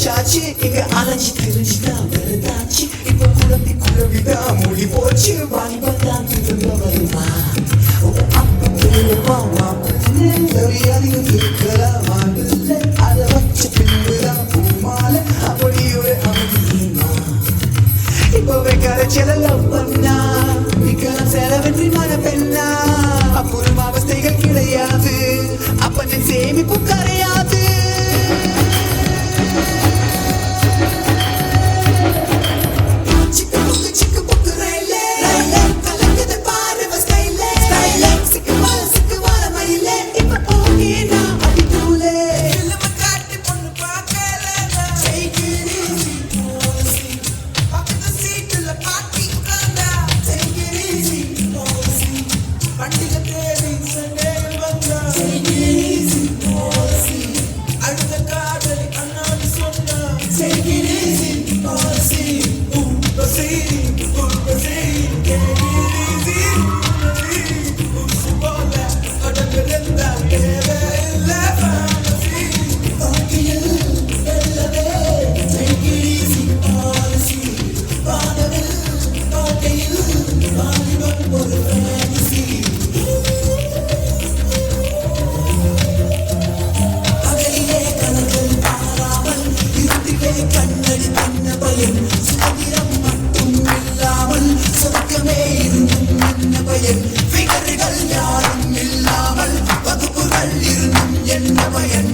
சாச்சி இங்க அலைஞ்சி திரிஞ்சுதான் வருதாச்சு இப்ப குழம்பிதான் மூடி போச்சு வாலிபத்தான் திரும்ப வருமா அப்ப அதிகம் இருக்கலாம் அதை வச்ச பின்புதான் பூமால அப்படி ஒரு அவதியுமா இப்பவே கரைச்சலம் பண்ணா மிக்கலாம் செலவென்றி மன பெண்ணா அப்புறம் அவஸ்தைகள் கிடையாது அப்பனின் சேமிப்பு கரையாது கண்ணடி பண்ண பயன் சுதந்திரம் மட்டும் இல்லாமல் சொர்க்கமே இருந்தும் என்ன பயன் ஃபிகர்கள் யாரும் இல்லாமல் வகுப்புகள் இருந்தும் என்ன பயன்